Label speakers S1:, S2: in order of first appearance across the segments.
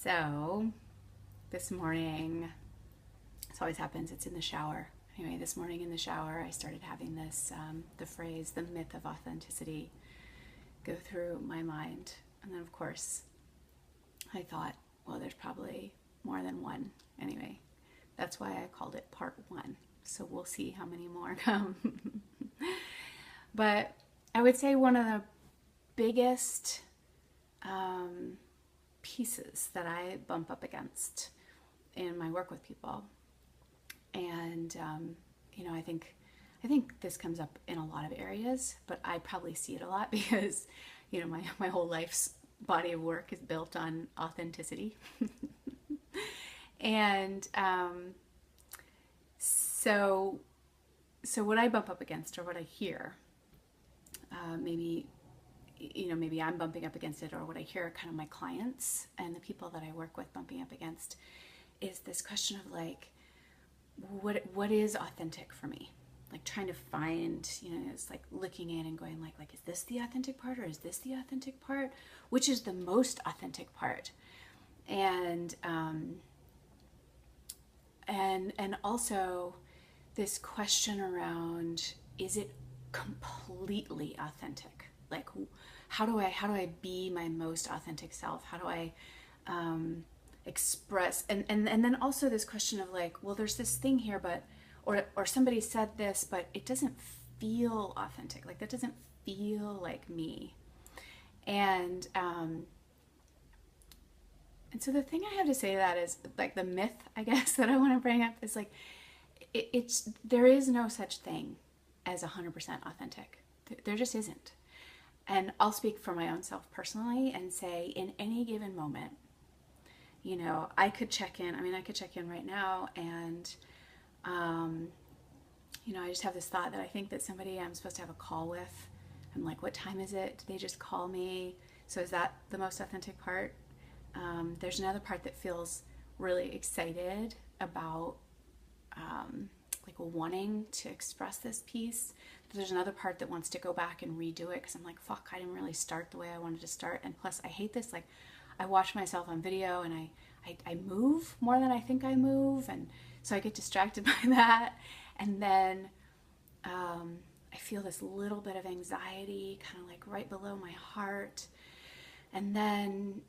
S1: So this morning, this always happens, it's in the shower. Anyway, this morning in the shower, I started having this, the phrase, the myth of authenticity, go through my mind. And then, of course, I thought, well, there's probably more than one. Anyway, that's why I called it part one. So we'll see how many more come. But I would say one of the biggest pieces that I bump up against in my work with people, and I think this comes up in a lot of areas, but I probably see it a lot because my whole life's body of work is built on authenticity. And so what I bump up against, or what I hear, maybe I'm bumping up against it, or what I hear kind of my clients and the people that I work with bumping up against, is this question of like, what is authentic for me? Like trying to find, it's like looking in and going like, is this the authentic part, or is this the authentic part? Which is the most authentic part? And also this question around, is it completely authentic? Like, how do I be my most authentic self? How do I express? And then also this question of like, well, there's this thing here, but or somebody said this, but it doesn't feel authentic. Like that doesn't feel like me. And so the thing I have to say to that is like the myth, I guess, that I want to bring up is like, there is no such thing as 100% authentic. There just isn't. And I'll speak for my own self personally and say, in any given moment, I could check in. I mean, I could check in right now, and I just have this thought that I think that somebody I'm supposed to have a call with. I'm like, what time is it? Did they just call me? So is that the most authentic part? There's another part that feels really excited about like wanting to express this piece. But there's another part that wants to go back and redo it because I'm like, fuck, I didn't really start the way I wanted to start. And plus I hate this, like I watch myself on video and I move more than I think I move, and so I get distracted by that. And then I feel this little bit of anxiety kind of like right below my heart. And then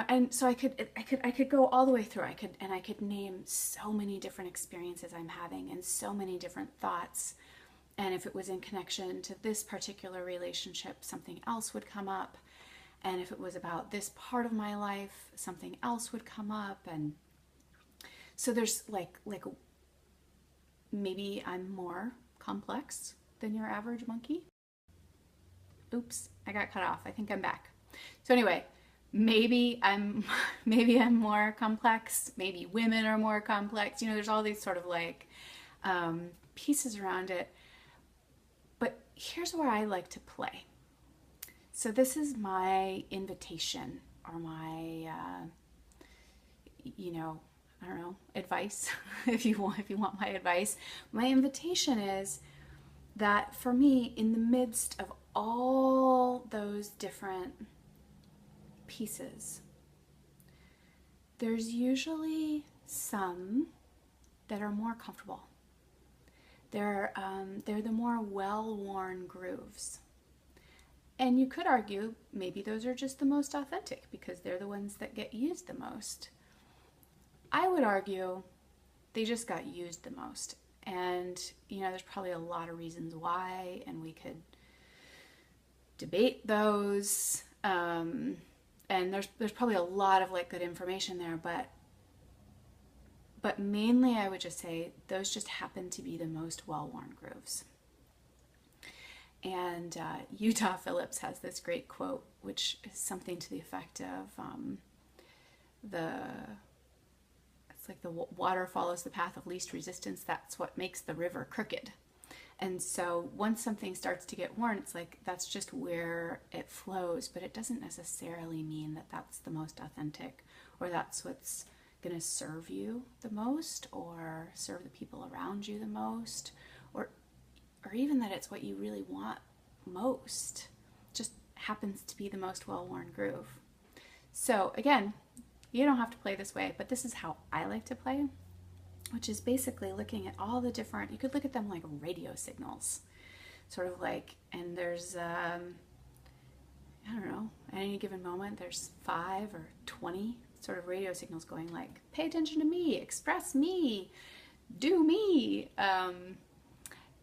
S1: and so I could go all the way through. I could name so many different experiences I'm having and so many different thoughts. And if it was in connection to this particular relationship, something else would come up. And if it was about this part of my life, something else would come up. And so there's like maybe I'm more complex than your average monkey. Oops, I got cut off. I think I'm back. So anyway, maybe I'm more complex. Maybe women are more complex. There's all these sort of like pieces around it. But here's where I like to play. So this is my invitation, or my I don't know, advice. if you want my advice, my invitation is that for me, in the midst of all those different pieces, there's usually some that are more comfortable. They're the more well-worn grooves. And you could argue maybe those are just the most authentic because they're the ones that get used the most. I would argue they just got used the most. And, there's probably a lot of reasons why, and we could debate those. And there's probably a lot of like good information there, but mainly I would just say those just happen to be the most well-worn grooves. And Utah Phillips has this great quote, which is something to the effect of it's like the water follows the path of least resistance. That's what makes the river crooked. And so once something starts to get worn, it's like that's just where it flows, but it doesn't necessarily mean that that's the most authentic, or that's what's going to serve you the most, or serve the people around you the most, or even that it's what you really want most. Just happens to be the most well-worn groove. So again, You don't have to play this way, but this is how I like to play, which is basically looking at all the different, you could look at them like radio signals, sort of like, and there's, I don't know, at any given moment, there's 5 or 20 sort of radio signals going like, pay attention to me, express me, do me,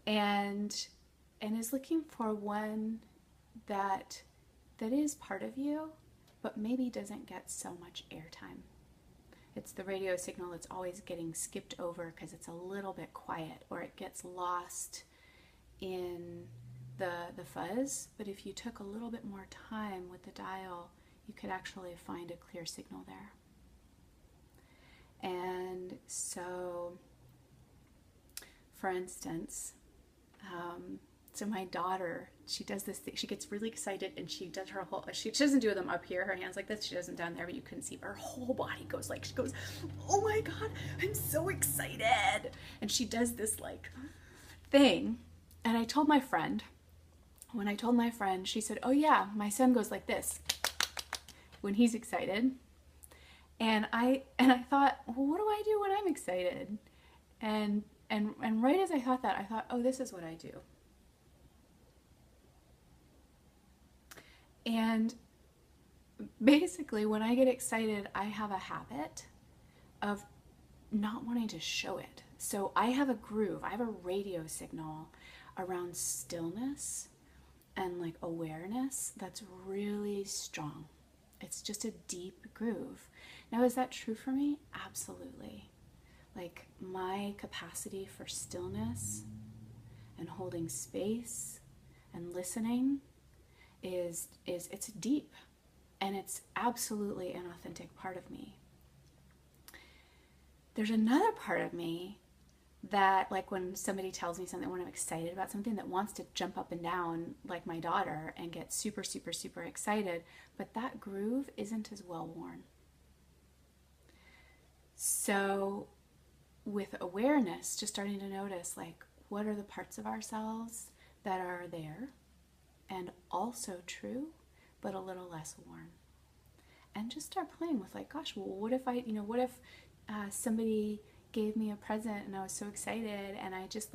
S1: and is looking for one that is part of you, but maybe doesn't get so much airtime. It's the radio signal that's always getting skipped over because it's a little bit quiet, or it gets lost in the fuzz. But if you took a little bit more time with the dial, you could actually find a clear signal there. And so, for instance, so my daughter, she does this thing, she gets really excited and she does her whole, she doesn't do them up here, her hands like this, she does them down there, but you couldn't see, but her whole body goes like, she goes, oh my God, I'm so excited. And she does this like thing. And I told my friend, when I told my friend, she said, oh yeah, my son goes like this when he's excited. And I thought, well, what do I do when I'm excited? And right as I thought that, I thought, oh, this is what I do. And basically, when I get excited, I have a habit of not wanting to show it. So I have a groove, I have a radio signal around stillness and like awareness that's really strong. It's just a deep groove. Now, is that true for me? Absolutely. Like my capacity for stillness and holding space and listening is it's deep, and it's absolutely an authentic part of me. There's another part of me that, like when somebody tells me something, when I'm excited about something, that wants to jump up and down like my daughter and get super, super, super excited, but that groove isn't as well worn. So with awareness, just starting to notice like, what are the parts of ourselves that are there and also true, but a little less worn? And just start playing with like, gosh, well, what if what if somebody gave me a present and I was so excited and I just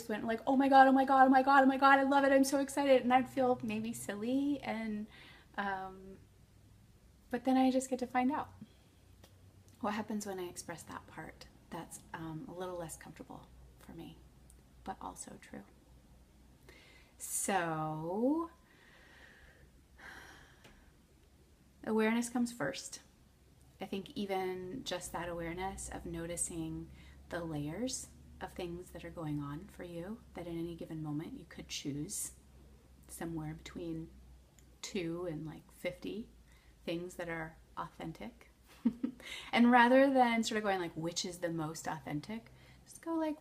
S1: went like, oh my God, oh my God, oh my God, oh my God, I love it, I'm so excited. And I'd feel maybe silly, and but then I just get to find out what happens when I express that part that's a little less comfortable for me, but also true. So awareness comes first. I think even just that awareness of noticing the layers of things that are going on for you, that in any given moment you could choose somewhere between 2 and like 50 things that are authentic. And rather than sort of going like, which is the most authentic, just go like,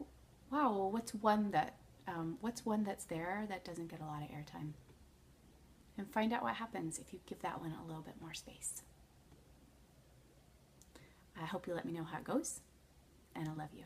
S1: wow, what's one that's there that doesn't get a lot of airtime? And find out what happens if you give that one a little bit more space. I hope you let me know how it goes, and I love you.